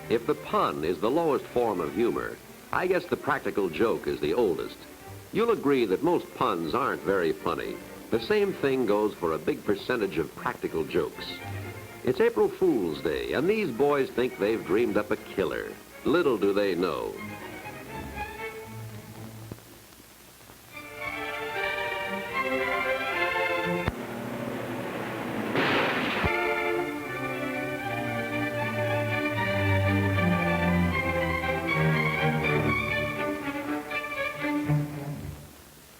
If the pun is the lowest form of humor, I guess the practical joke is the oldest. You'll agree that most puns aren't very funny. The same thing goes for a big percentage of practical jokes. It's April Fool's Day, and these boys think they've dreamed up a killer. Little do they know.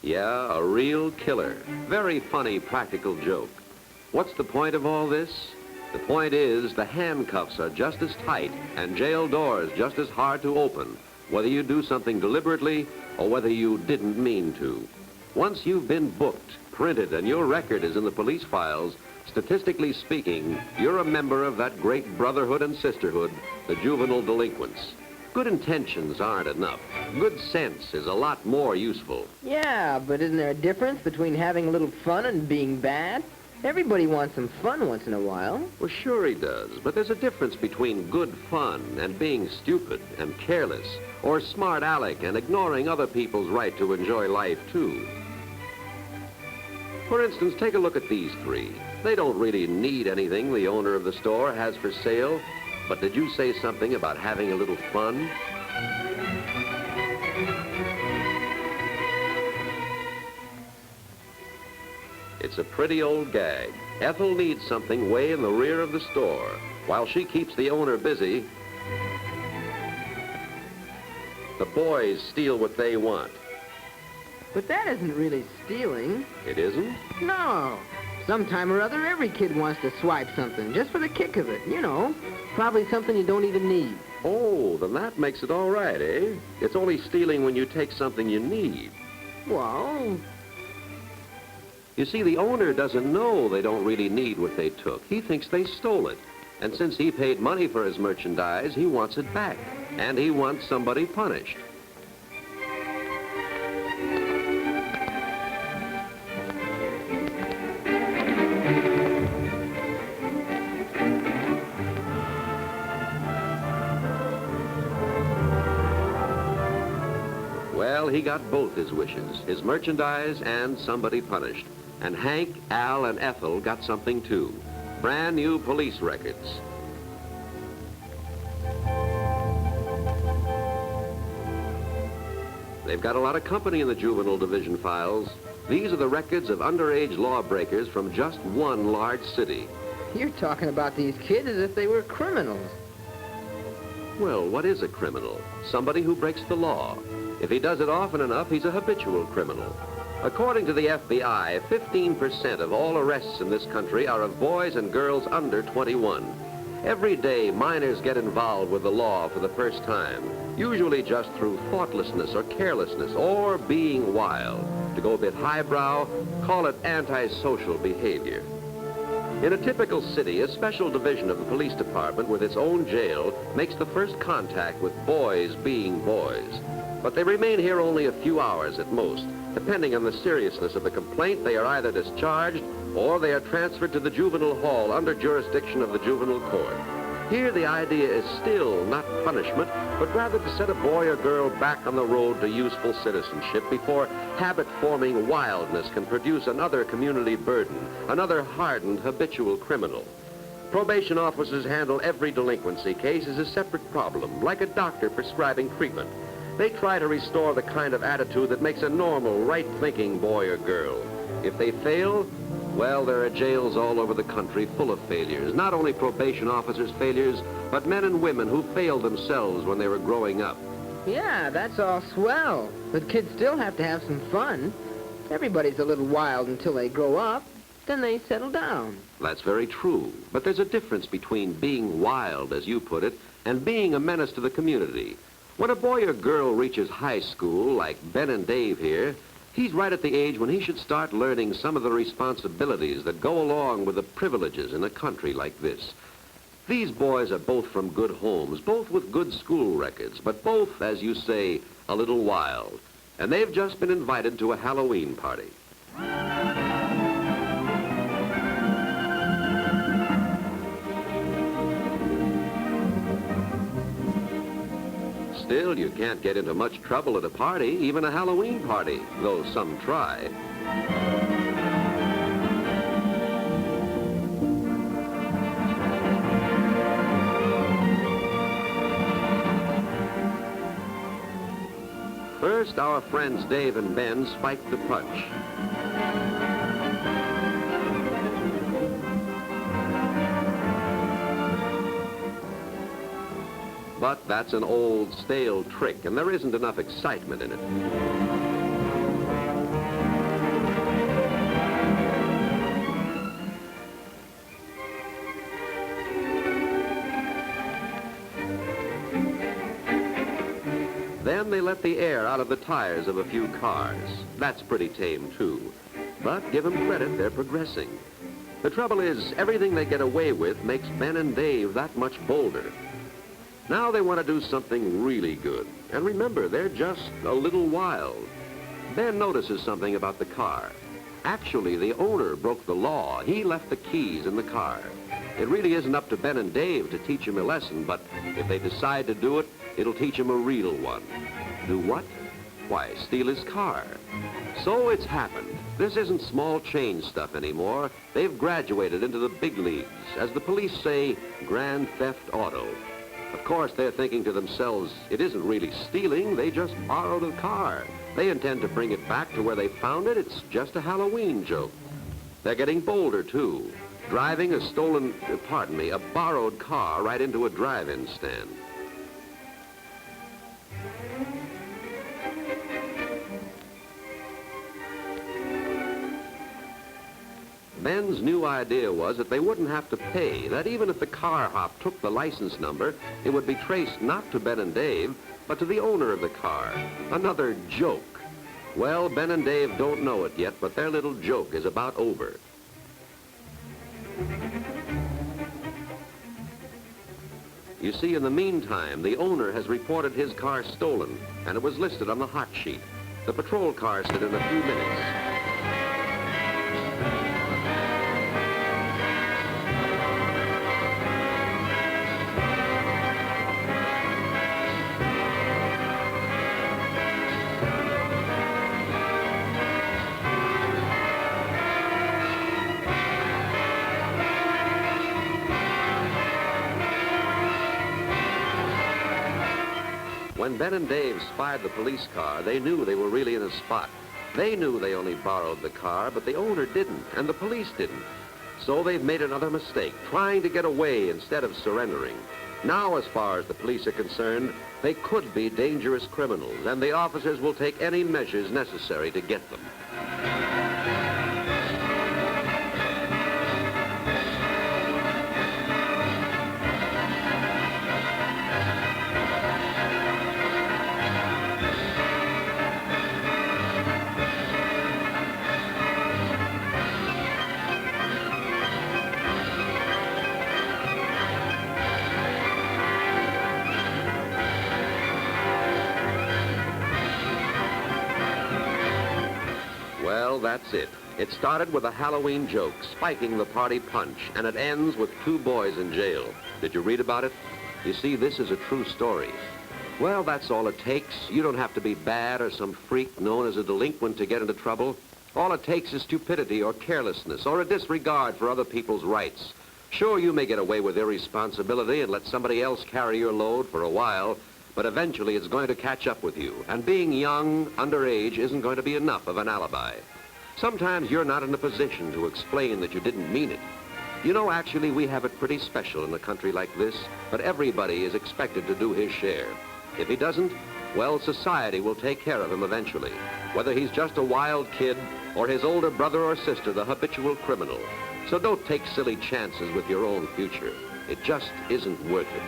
Yeah, a real killer. Very funny practical joke. What's the point of all this? The point is the handcuffs are just as tight and jail doors just as hard to open, whether you do something deliberately or whether you didn't mean to. Once you've been booked, printed, and your record is in the police files, statistically speaking, you're a member of that great brotherhood and sisterhood, the juvenile delinquents. Good intentions aren't enough. Good sense is a lot more useful. Yeah, but isn't there a difference between having a little fun and being bad? Everybody wants some fun once in a while. Well, sure he does, but there's a difference between good fun and being stupid and careless, or smart aleck and ignoring other people's right to enjoy life, too. For instance, take a look at these three. They don't really need anything the owner of the store has for sale, but did you say something about having a little fun? It's a pretty old gag. Ethel needs something way in the rear of the store. While she keeps the owner busy, the boys steal what they want. But that isn't really stealing. It isn't? No. Sometime or other, every kid wants to swipe something, just for the kick of it, you know. Probably something you don't even need. Oh, then that makes it all right, eh? It's only stealing when you take something you need. Well... You see, the owner doesn't know they don't really need what they took. He thinks they stole it. And since he paid money for his merchandise, he wants it back. And he wants somebody punished. Well, he got both his wishes, his merchandise and somebody punished. And Hank, Al, and Ethel got something too. Brand new police records. They've got a lot of company in the juvenile division files. These are the records of underage lawbreakers from just one large city. You're talking about these kids as if they were criminals. Well, what is a criminal? Somebody who breaks the law. If he does it often enough, he's a habitual criminal. According to the F.B.I., 15% of all arrests in this country are of boys and girls under 21. Every day, minors get involved with the law for the first time, usually just through thoughtlessness or carelessness or being wild. To go a bit highbrow, call it antisocial behavior. In a typical city, a special division of the police department with its own jail makes the first contact with boys being boys. But they remain here only a few hours at most. Depending on the seriousness of the complaint, they are either discharged or they are transferred to the juvenile hall under jurisdiction of the juvenile court. Here, the idea is still not punishment, but rather to set a boy or girl back on the road to useful citizenship before habit-forming wildness can produce another community burden, another hardened habitual criminal. Probation officers handle every delinquency case as a separate problem, like a doctor prescribing treatment. They try to restore the kind of attitude that makes a normal, right-thinking boy or girl. If they fail, well, there are jails all over the country full of failures. Not only probation officers' failures, but men and women who failed themselves when they were growing up. Yeah, that's all swell. But kids still have to have some fun. Everybody's a little wild until they grow up. Then they settle down. That's very true. But there's a difference between being wild, as you put it, and being a menace to the community. When a boy or girl reaches high school, like Ben and Dave here, he's right at the age when he should start learning some of the responsibilities that go along with the privileges in a country like this. These boys are both from good homes, both with good school records, but both, as you say, a little wild. And they've just been invited to a Halloween party. Still, you can't get into much trouble at a party, even a Halloween party, though some try. First, our friends Dave and Ben spiked the punch. But that's an old, stale trick, and there isn't enough excitement in it. Then they let the air out of the tires of a few cars. That's pretty tame, too. But give them credit, they're progressing. The trouble is, everything they get away with makes Ben and Dave that much bolder. Now they want to do something really good. And remember, they're just a little wild. Ben notices something about the car. Actually, the owner broke the law. He left the keys in the car. It really isn't up to Ben and Dave to teach him a lesson, but if they decide to do it, it'll teach him a real one. Do what? Why, steal his car. So it's happened. This isn't small change stuff anymore. They've graduated into the big leagues, as the police say, grand theft auto. Of course, they're thinking to themselves, it isn't really stealing, they just borrowed a car. They intend to bring it back to where they found it. It's just a Halloween joke. They're getting bolder, too. Driving a borrowed car right into a drive-in stand. Ben's new idea was that they wouldn't have to pay, that even if the carhop took the license number, it would be traced not to Ben and Dave, but to the owner of the car. Another joke. Well, Ben and Dave don't know it yet, but their little joke is about over. You see, in the meantime, the owner has reported his car stolen, and it was listed on the hot sheet. The patrol car said in a few minutes. When Ben and Dave spied the police car, they knew they were really in a spot. They knew they only borrowed the car, but the owner didn't, and the police didn't. So they've made another mistake, trying to get away instead of surrendering. Now, as far as the police are concerned, they could be dangerous criminals, and the officers will take any measures necessary to get them. Well, that's it. It started with a Halloween joke, spiking the party punch, and it ends with 2 boys in jail. Did you read about it? You see, this is a true story. Well, that's all it takes. You don't have to be bad or some freak known as a delinquent to get into trouble. All it takes is stupidity or carelessness or a disregard for other people's rights. Sure, you may get away with irresponsibility and let somebody else carry your load for a while, but eventually it's going to catch up with you, and being young, underage, isn't going to be enough of an alibi. Sometimes you're not in a position to explain that you didn't mean it. You know, actually, we have it pretty special in a country like this, but everybody is expected to do his share. If he doesn't, well, society will take care of him eventually, whether he's just a wild kid or his older brother or sister, the habitual criminal. So don't take silly chances with your own future. It just isn't worth it.